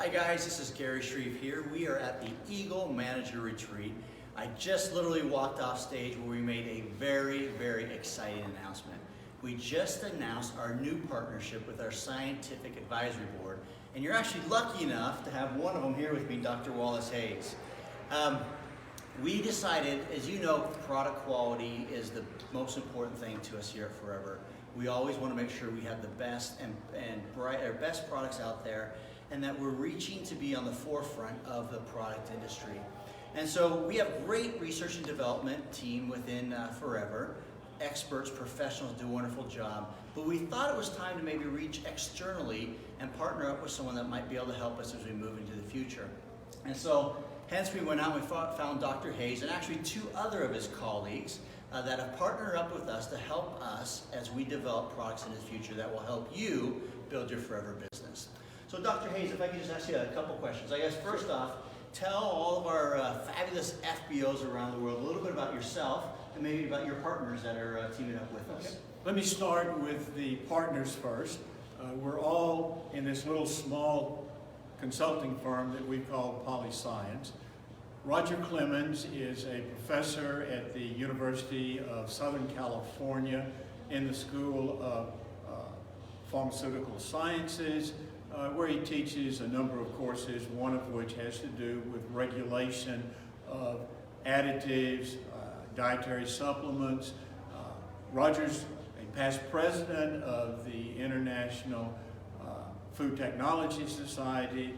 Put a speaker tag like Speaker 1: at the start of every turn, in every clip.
Speaker 1: Hi guys, this is Gary Shreve here. We are at the Eagle Manager Retreat. I just literally walked off stage where we made a very, very exciting announcement. We just announced our new partnership with our Scientific Advisory Board, and you're actually lucky enough to have one of them here with me, Dr. Wallace Hayes. We decided, as you know, product quality is the most important thing to us here at Forever. We always want to make sure we have the best best products out there, and that we're reaching to be on the forefront of the product industry. And so we have a great research and development team within Forever. Experts, professionals do a wonderful job. But we thought it was time to maybe reach externally and partner up with someone that might be able to help us as we move into the future. And so hence we went out and we found Dr. Hayes and actually two other of his colleagues that have partnered up with us to help us as we develop products in the future that will help you build your Forever business. So Dr. Hayes, if I could just ask you a couple questions. I guess first off, tell all of our fabulous FBOs around the world a little bit about yourself and maybe about your partners that are teaming up with us.
Speaker 2: Okay. Let me start with the partners first. We're all in this little small consulting firm that we call PolyScience. Roger Clemens is a professor at the University of Southern California in the School of Pharmaceutical Sciences, where he teaches a number of courses, one of which has to do with regulation of additives, dietary supplements. Roger's a past president of the International Food Technology Society,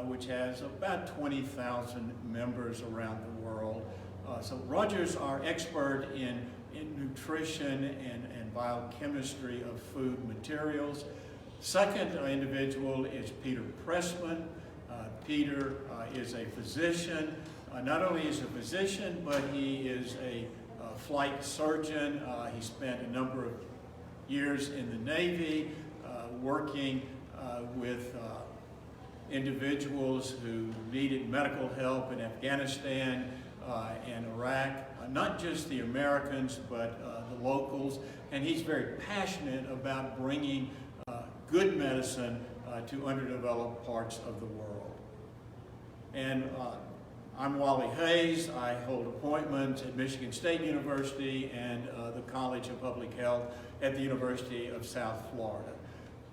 Speaker 2: which has about 20,000 members around the world. So Roger's our expert in nutrition and biochemistry of food materials. Second individual is Peter Pressman. Peter is a physician. Not only is he a physician, but he is a flight surgeon. He spent a number of years in the Navy working with individuals who needed medical help in Afghanistan and Iraq, not just the Americans, but the locals. And he's very passionate about bringing good medicine to underdeveloped parts of the world. And I'm Wally Hayes. I hold appointments at Michigan State University and the College of Public Health at the University of South Florida.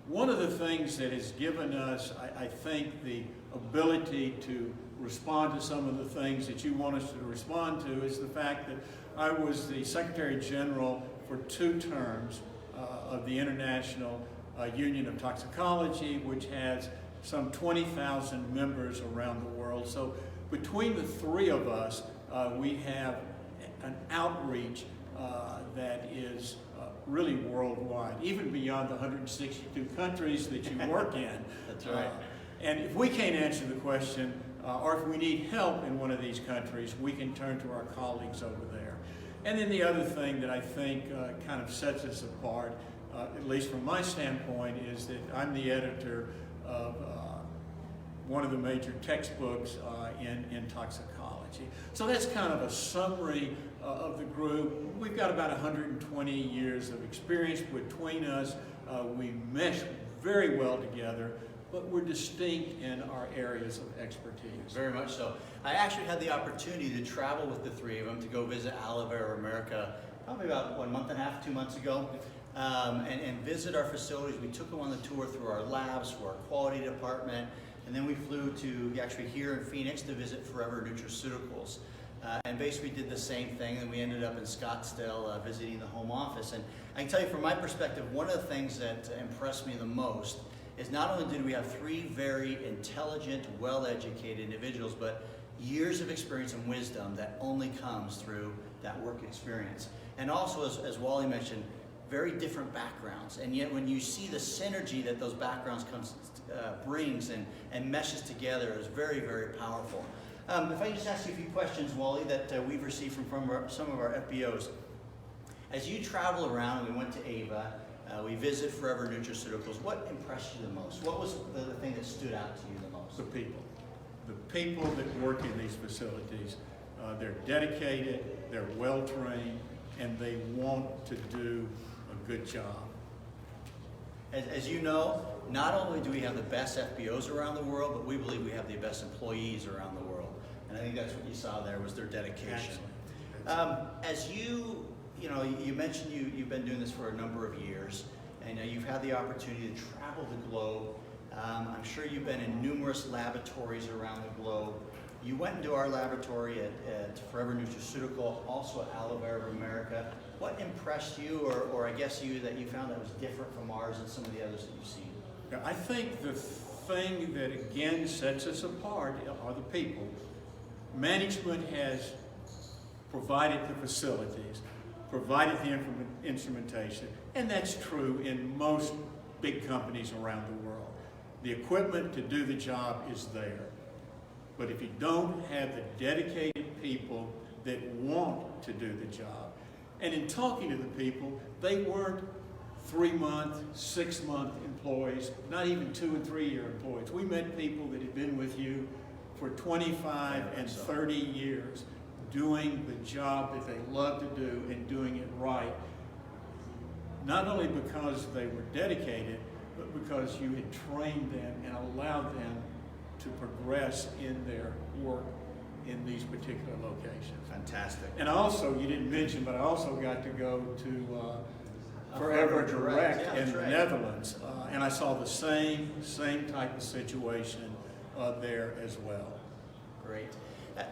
Speaker 2: One of the things that has given us, I think, the ability to respond to some of the things that you want us to respond to is the fact that I was the Secretary General for 2 terms of the International Union of Toxicology, which has some 20,000 members around the world. So between the 3 of us, we have an outreach that is really worldwide, even beyond the 162 countries that you work in.
Speaker 1: That's right.
Speaker 2: And if we can't answer the question, or if we need help in one of these countries, we can turn to our colleagues over there. And then the other thing that I think kind of sets us apart, at least from my standpoint, is that I'm the editor of one of the major textbooks in toxicology. So that's kind of a summary of the group. We've got about 120 years of experience between us. We mesh very well together, but we're distinct in our areas of expertise.
Speaker 1: Very much so. I actually had the opportunity to travel with the 3 of them to go visit Aloe Vera America probably about 1.5 months, 2 months ago. And visit our facilities. We took them on the tour through our labs, through our quality department, and then we flew to actually here in Phoenix to visit Forever Nutraceuticals. And basically did the same thing, and we ended up in Scottsdale visiting the home office. And I can tell you from my perspective, one of the things that impressed me the most is not only did we have 3 very intelligent, well-educated individuals, but years of experience and wisdom that only comes through that work experience. And also, as Wally mentioned, very different backgrounds, and yet when you see the synergy that those backgrounds brings and meshes together is very, very powerful. If I just ask you a few questions, Wally, that we've received from some of our FBOs. As you travel around, and we went to Ava, we visit Forever Nutraceuticals, what impressed you the most? What was the thing that stood out to you the most?
Speaker 2: The people. The people that work in these facilities, they're dedicated, they're well-trained, and they want to do a good job.
Speaker 1: As you know, not only do we have the best FBOs around the world, but we believe we have the best employees around the world. And I think that's what you saw there was their dedication. As you mentioned you've been doing this for a number of years, and you've had the opportunity to travel the globe. I'm sure you've been in numerous laboratories around the globe. You went into our laboratory at Forever Nutraceutical, also at Aloe Vera of America. What impressed you, or I guess that you found that was different from ours and some of the others that you've seen?
Speaker 2: Yeah, I think the thing that again sets us apart are the people. Management has provided the facilities, provided the instrumentation, and that's true in most big companies around the world. The equipment to do the job is there. But if you don't have the dedicated people that want to do the job, and in talking to the people, they weren't 3-month, 6-month employees, not even 2- and 3-year employees. We met people that had been with you for 25 and 30 years doing the job that they love to do and doing it right. Not only because they were dedicated, but because you had trained them and allowed them to progress in their work in these particular locations.
Speaker 1: Fantastic.
Speaker 2: And also, you didn't mention, but I also got to go to Forever Direct in the Netherlands, and I saw the same type of situation there as well.
Speaker 1: Great.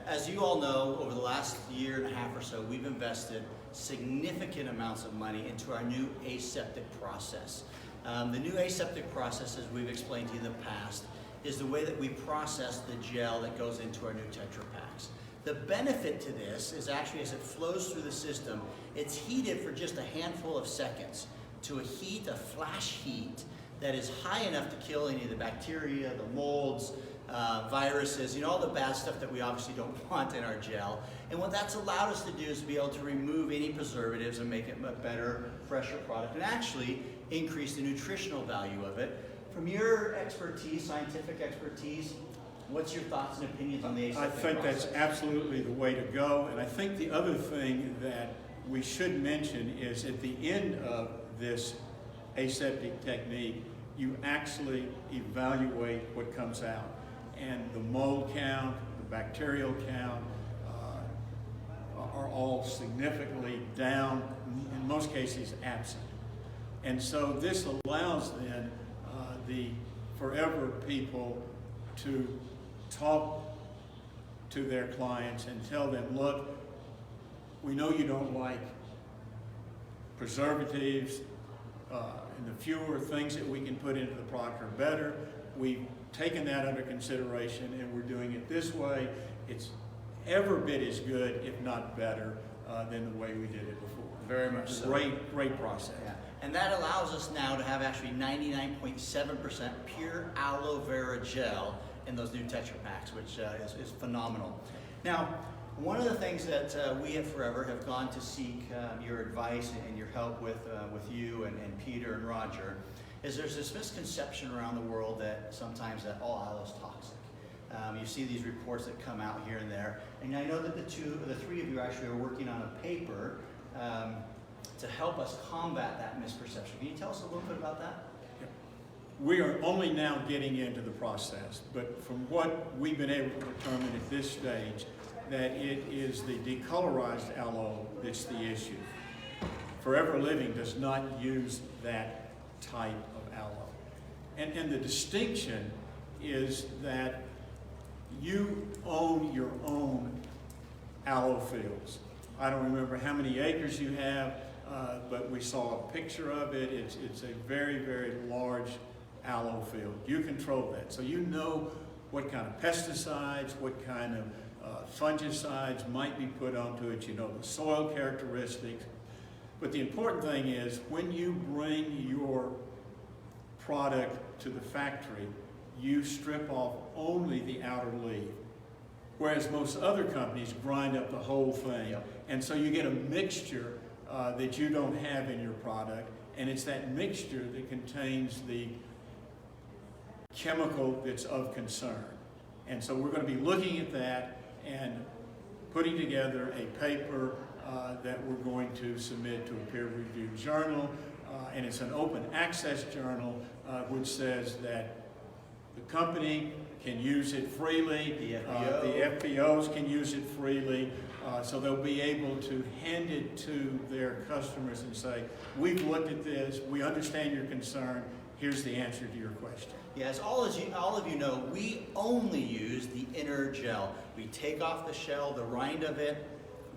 Speaker 1: As you all know, over the last year and a half or so, we've invested significant amounts of money into our new aseptic process. The new aseptic process, as we've explained to you in the past, is the way that we process the gel that goes into our new Tetra Paks. The benefit to this is actually as it flows through the system, it's heated for just a handful of seconds to a flash heat that is high enough to kill any of the bacteria, the molds, viruses, all the bad stuff that we obviously don't want in our gel. And what that's allowed us to do is to be able to remove any preservatives and make it a better, fresher product, and actually increase the nutritional value of it. From your expertise, scientific expertise, what's your thoughts and opinions on the aseptic process?
Speaker 2: I think that's absolutely the way to go. And I think the other thing that we should mention is at the end of this aseptic technique, you actually evaluate what comes out. And the mold count, the bacterial count are all significantly down, in most cases absent. And so this allows then the Forever people to talk to their clients and tell them, look, we know you don't like preservatives, and the fewer things that we can put into the product are better. We've taken that under consideration and we're doing it this way. It's every bit as good, if not better, than the way we did it before.
Speaker 1: Very much so.
Speaker 2: Great process.
Speaker 1: Yeah. And that allows us now to have actually 99.7% pure aloe vera gel in those new Tetra Paks, which is phenomenal. Now, one of the things that we at Forever have gone to seek your advice and your help with you and Peter and Roger is there's this misconception around the world that sometimes that all aloe is toxic. You see these reports that come out here and there, and I know that the three of you actually are working on a paper to help us combat that misperception. Can you tell us a little bit about that?
Speaker 2: We are only now getting into the process, but from what we've been able to determine at this stage, that it is the decolorized aloe that's the issue. Forever Living does not use that type of aloe. And the distinction is that you own your own aloe fields. I don't remember how many acres you have, but we saw a picture of it. It's a very, very large aloe field. You control that. So you know what kind of pesticides, what kind of fungicides might be put onto it. You know the soil characteristics. But the important thing is when you bring your product to the factory, you strip off only the outer leaf. Whereas most other companies grind up the whole thing.
Speaker 1: Yep.
Speaker 2: And so you get a mixture that you don't have in your product. And it's that mixture that contains the chemical that's of concern. And so we're going to be looking at that and putting together a paper that we're going to submit to a peer-reviewed journal and it's an open access journal which says that the company can use it freely, the FBOs can use it freely, so they'll be able to hand it to their customers and say, we've looked at this, we understand your concern, here's the answer to your question.
Speaker 1: Yes, all of you know, we only use the inner gel. We take off the shell, the rind of it,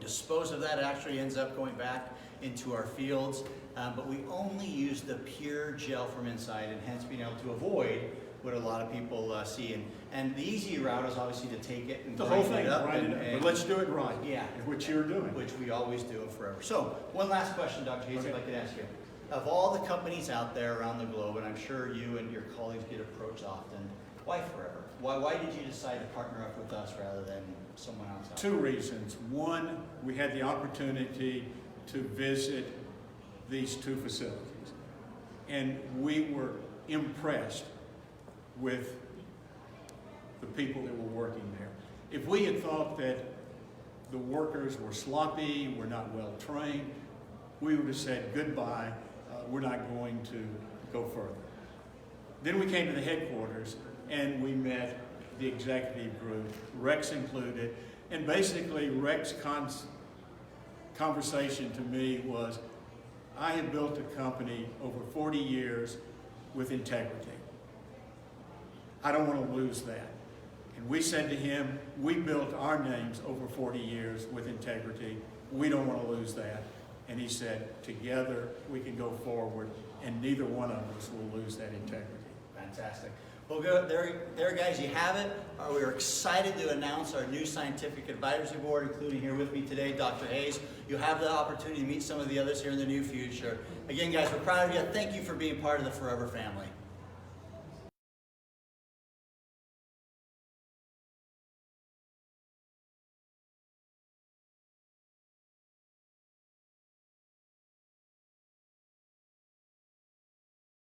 Speaker 1: dispose of that. It actually ends up going back into our fields, but we only use the pure gel from inside, and hence being able to avoid what a lot of people see. And the easy route is obviously to take it and
Speaker 2: The whole
Speaker 1: grind
Speaker 2: thing,
Speaker 1: it up.
Speaker 2: but let's do it right.
Speaker 1: Yeah.
Speaker 2: Which you're doing.
Speaker 1: Which we always do forever. So, one last question, Dr. Hayes, if I could ask you. Of all the companies out there around the globe, and I'm sure you and your colleagues get approached often, why Forever? Why did you decide to partner up with us rather than someone else out there?
Speaker 2: Two reasons. One, we had the opportunity to visit these two facilities, and we were impressed with the people that were working there. If we had thought that the workers were sloppy, were not well trained, we would have said goodbye, we're not going to go further. Then we came to the headquarters and we met the executive group, Rex included, and basically Rex's conversation to me was, I have built a company over 40 years with integrity. I don't want to lose that. And we said to him, we built our names over 40 years with integrity. We don't want to lose that. And he said, together we can go forward, and neither one of us will lose that integrity.
Speaker 1: Fantastic. Well, go, there, guys, you have it. We're excited to announce our new Scientific Advisory Board, including here with me today, Dr. Hayes. You'll have the opportunity to meet some of the others here in the near future. Again, guys, we're proud of you. Thank you for being part of the Forever family.